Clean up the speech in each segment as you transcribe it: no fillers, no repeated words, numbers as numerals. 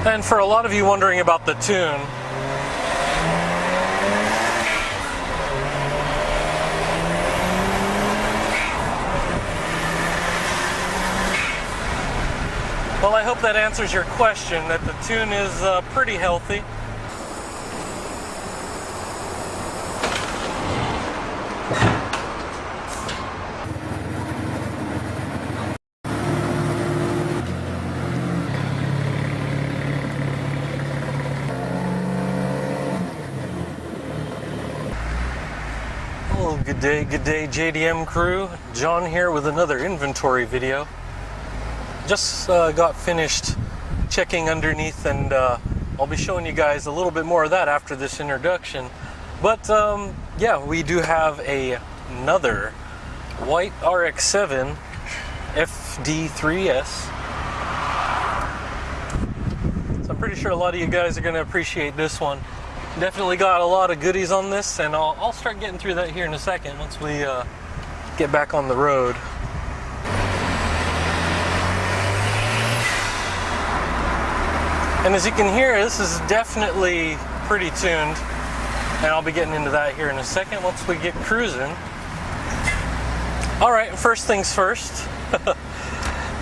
And for a lot of you wondering about the tune, well, I hope that answers your question, that the tune is pretty healthy. Well, good day, JDM crew. John here with another inventory video. Just got finished checking underneath, and I'll be showing you guys a little bit more of that after this introduction. But yeah, we do have another white RX7 FD3S. So I'm pretty sure a lot of you guys are going to appreciate this one. Definitely got a lot of goodies on this, and I'll start getting through that here in a second once we get back on the road. And as you can hear, this is definitely pretty tuned, and I'll be getting into that here in a second once we get cruising. Alright, first things first.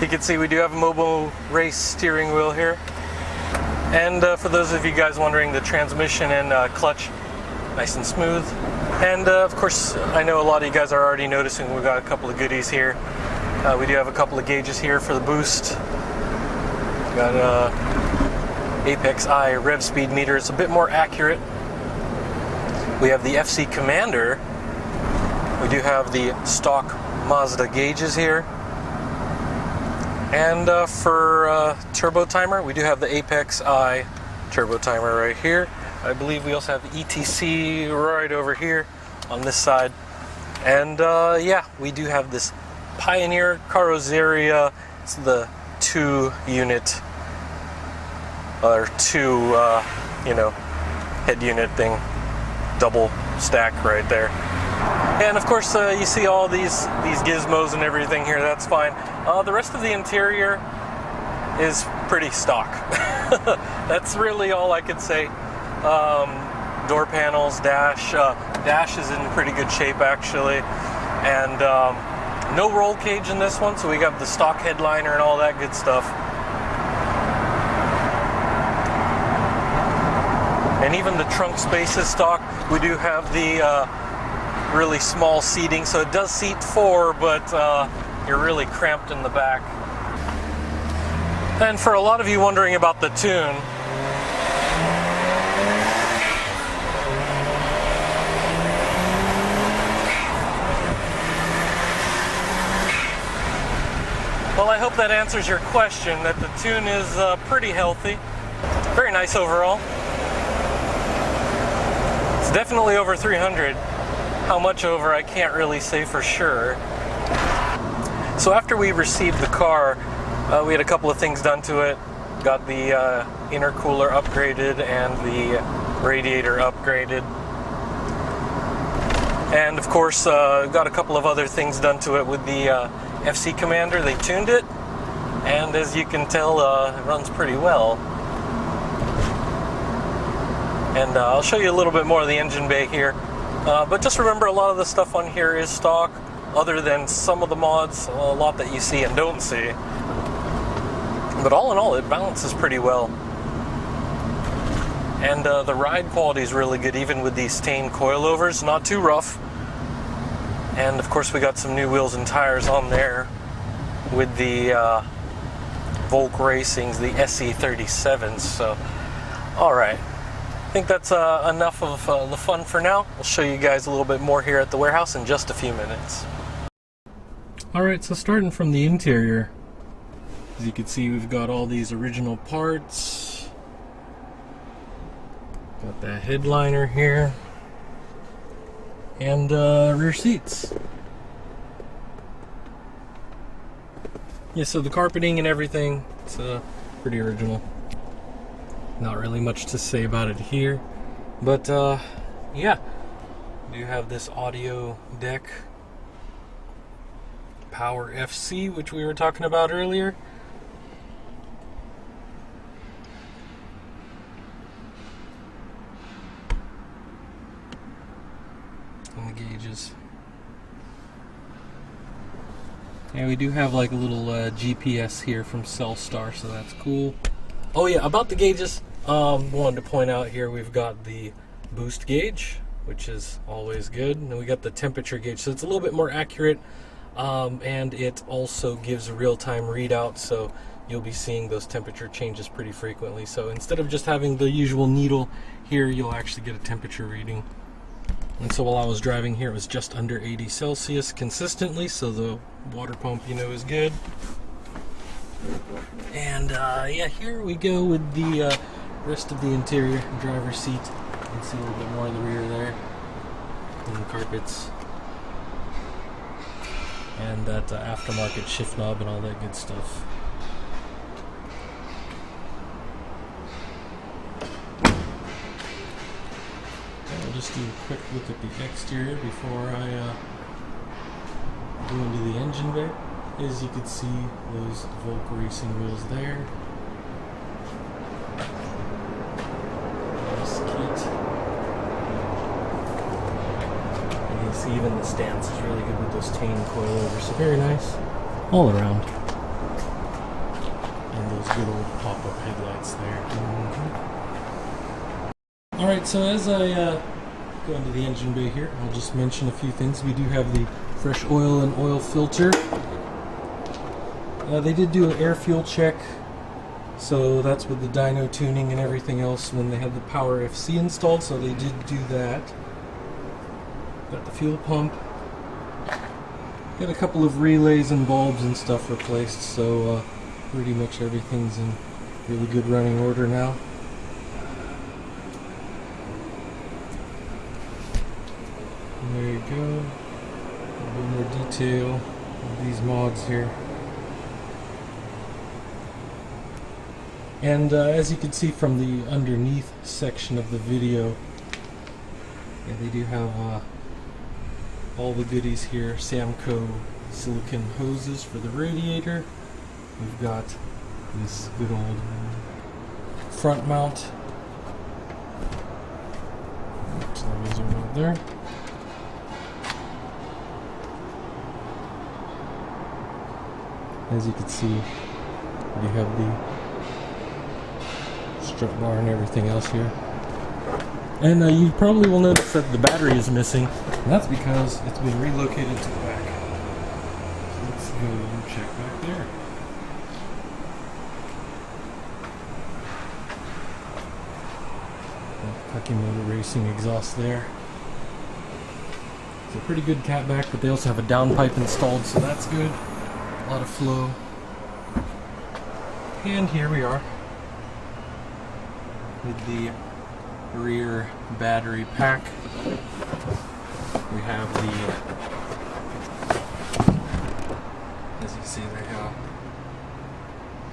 You can see we do have a mobile race steering wheel here. And for those of you guys wondering, the transmission and clutch, nice and smooth. And of course, I know a lot of you guys are already noticing we got a couple of goodies here. We do have a couple of gauges here for the boost. Got Apex I rev speed meter. It's a bit more accurate. We have the FC Commander. We do have the stock Mazda gauges here. And for turbo timer, we do have the Apex I turbo timer right here. I believe we also have the ETC right over here on this side. And yeah, we do have this Pioneer Carrozzeria. It's the 2-unit or you know, head unit thing, double stack right there. And of course, you see all these gizmos and everything here. That's fine. The rest of the interior is pretty stock. That's really all I could say. Door panels, dash is in pretty good shape actually, and no roll cage in this one. So we got the stock headliner and all that good stuff. And even the trunk space is stock. We do have the really small seating, so it does seat 4, but you're really cramped in the back. And for a lot of you wondering about the tune, well, I hope that answers your question, that the tune is pretty healthy. Very nice overall. It's definitely over 300. How much over, I can't really say for sure. So after we received the car, we had a couple of things done to it. Got the intercooler upgraded and the radiator upgraded. And of course, got a couple of other things done to it with the FC Commander. They tuned it, and as you can tell, it runs pretty well. And I'll show you a little bit more of the engine bay here. But just remember, a lot of the stuff on here is stock, other than some of the mods, a lot that you see and don't see. But all in all, it balances pretty well. And the ride quality is really good, even with these stained coilovers, not too rough. And of course, we got some new wheels and tires on there with the Volk Racing's, the SE37s. So, all right. I think that's enough of the fun for now. We'll show you guys a little bit more here at the warehouse in just a few minutes. Alright, so starting from the interior, as you can see, we've got all these original parts. Got that headliner here. And rear seats. Yeah, so the carpeting and everything, it's pretty original. Not really much to say about it here, but yeah, we do have this audio deck, Power FC, which we were talking about earlier. gauges. And we do have like a little GPS here from Cellstar, so that's cool. Oh yeah, about the gauges, wanted to point out here we've got the boost gauge, which is always good. And then we got the temperature gauge, so it's a little bit more accurate, and it also gives a real-time readout, so you'll be seeing those temperature changes pretty frequently. So instead of just having the usual needle here, you'll actually get a temperature reading. And so while I was driving here, it was just under 80 Celsius consistently, so the water pump, you know, is good. And yeah, here we go with the rest of the interior. Driver's seat, you can see a little bit more of the rear there, and the carpets, and that aftermarket shift knob and all that good stuff. I'll just do a quick look at the exterior before I go into the engine bay. As you can see, those Volk racing wheels there. Nice kit. And you see even the stance is really good with those Tane coilovers. So very nice all around. And those good old pop-up headlights there. Alright, so as I go into the engine bay here, I'll just mention a few things. We do have the fresh oil and oil filter. They did do an air fuel check, so that's with the dyno tuning and everything else when they had the Power FC installed, so they did do that. Got the fuel pump. Got a couple of relays and bulbs and stuff replaced, so pretty much everything's in really good running order now. And there you go. A little more detail of these mods here. And as you can see from the underneath section of the video, yeah, they do have all the goodies here. Samco silicone hoses for the radiator. We've got this good old front mount. Oops, let me zoom out there. As you can see, we have the strut bar and everything else here. And you probably will notice that the battery is missing, and that's because it's been relocated to the back. So let's go and check back there. Kakimoto Racing exhaust there. It's a pretty good catback, but they also have a downpipe installed, so that's good. A lot of flow. And here we are with the rear battery pack. We have the, as you see, they have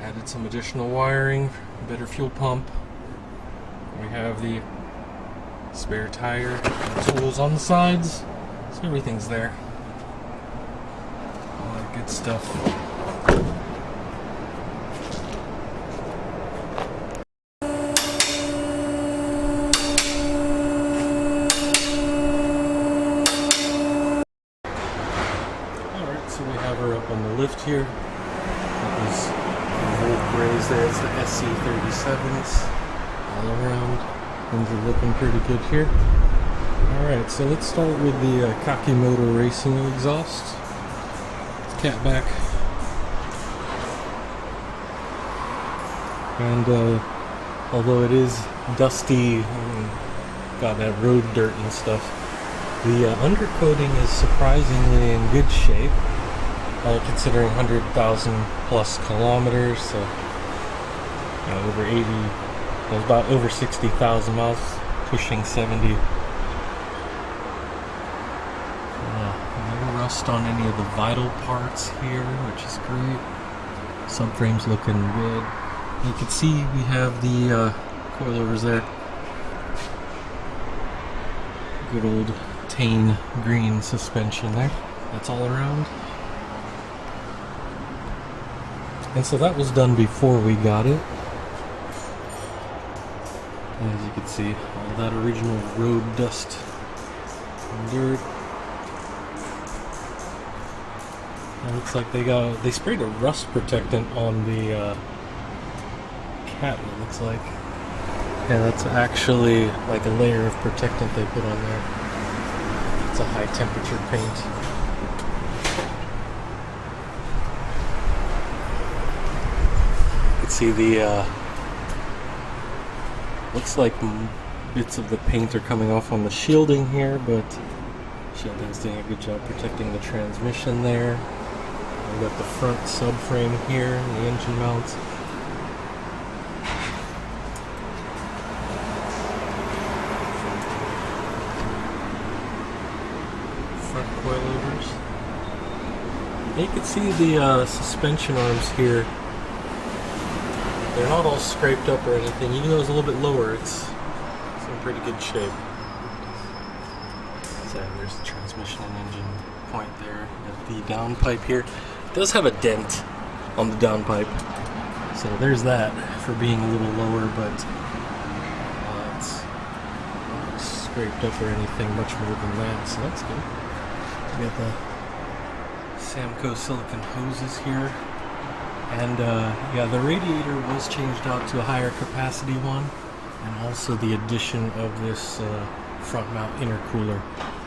added some additional wiring, better fuel pump. We have the spare tire, tools on the sides, so everything's there. All that good stuff. Lift here. That was the Volk raised there. It's the SC37s all around. Things are looking pretty good here. Alright, so let's start with the Kakimoto Racing exhaust. It's catback. And although it is dusty and got that road dirt and stuff, the undercoating is surprisingly in good shape. Considering 100,000 plus kilometers, so over 80, well, about over 60,000 miles, pushing 70. No rust on any of the vital parts here, which is great. Subframe's looking good. You can see we have the coilovers there. Good old Tane green suspension there. That's all around. And so that was done before we got it. As you can see, all that original road dust and dirt. It looks like they sprayed a rust protectant on the cat, it looks like. Yeah, that's actually like a layer of protectant they put on there. It's a high temperature paint. You can see the looks like bits of the paint are coming off on the shielding here, but shielding's doing a good job protecting the transmission there. We've got the front subframe here and the engine mounts. Front coilovers. And you can see the suspension arms here. They're not all scraped up or anything. Even though it's a little bit lower, it's in pretty good shape. So there's the transmission and engine point there. The downpipe here does have a dent on the downpipe, so there's that for being a little lower, but it's not scraped up or anything much more than that, so that's good. We got the Samco silicone hoses here, and yeah, the radiator was changed out to a higher capacity one, and also the addition of this front mount intercooler.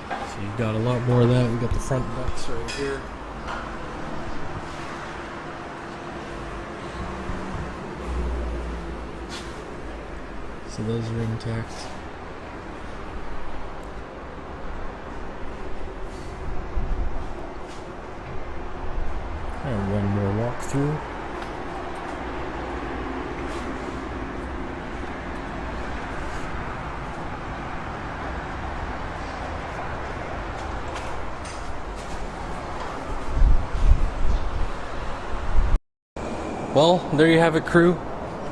So you've got a lot more of that. We got the front ducts right here. So those are intact. And one more walkthrough. Well, there you have it, crew.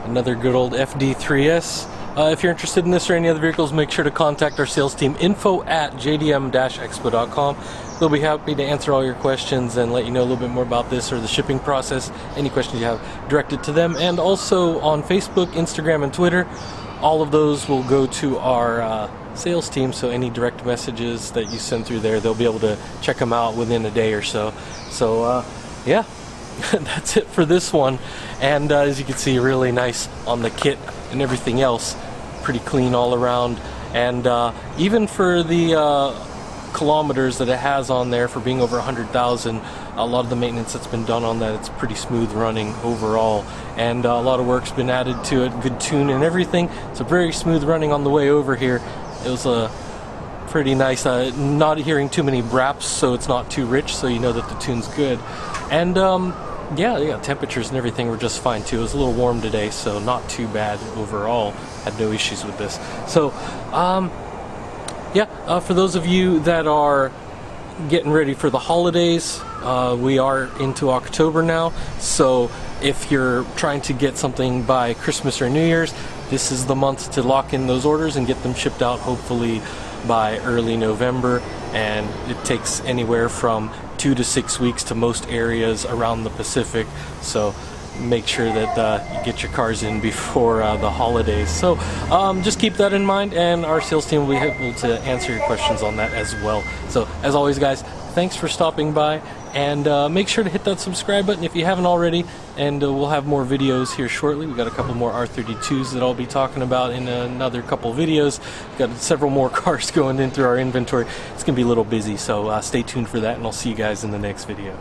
Another good old FD3S. If you're interested in this or any other vehicles, make sure to contact our sales team, info@jdm-expo.com. They'll be happy to answer all your questions and let you know a little bit more about this or the shipping process. Any questions you have, direct it to them. And also on Facebook, Instagram, and Twitter, all of those will go to our sales team, so any direct messages that you send through there, they'll be able to check them out within a day or so. So, yeah. That's it for this one, and as you can see, really nice on the kit and everything else, pretty clean all around, and even for the kilometers that it has on there, for being over 100,000, a lot of the maintenance that's been done on that, it's pretty smooth running overall, and a lot of work's been added to it, good tune and everything. It's a very smooth running on the way over here. It was a pretty nice, not hearing too many braps, so it's not too rich, so you know that the tune's good. And yeah, temperatures and everything were just fine too. It was a little warm today, so not too bad overall. Had no issues with this. So, yeah, for those of you that are getting ready for the holidays, we are into October now, so if you're trying to get something by Christmas or New Year's, this is the month to lock in those orders and get them shipped out hopefully by early November, and it takes anywhere from 2 to 6 weeks to most areas around the Pacific, so make sure that you get your cars in before the holidays. So just keep that in mind, and our sales team will be able to answer your questions on that as well. So as always, guys, thanks for stopping by, and make sure to hit that subscribe button if you haven't already, and we'll have more videos here shortly. We've got a couple more R32s that I'll be talking about in another couple videos. We've got several more cars going in through our inventory. It's going to be a little busy, so stay tuned for that, and I'll see you guys in the next video.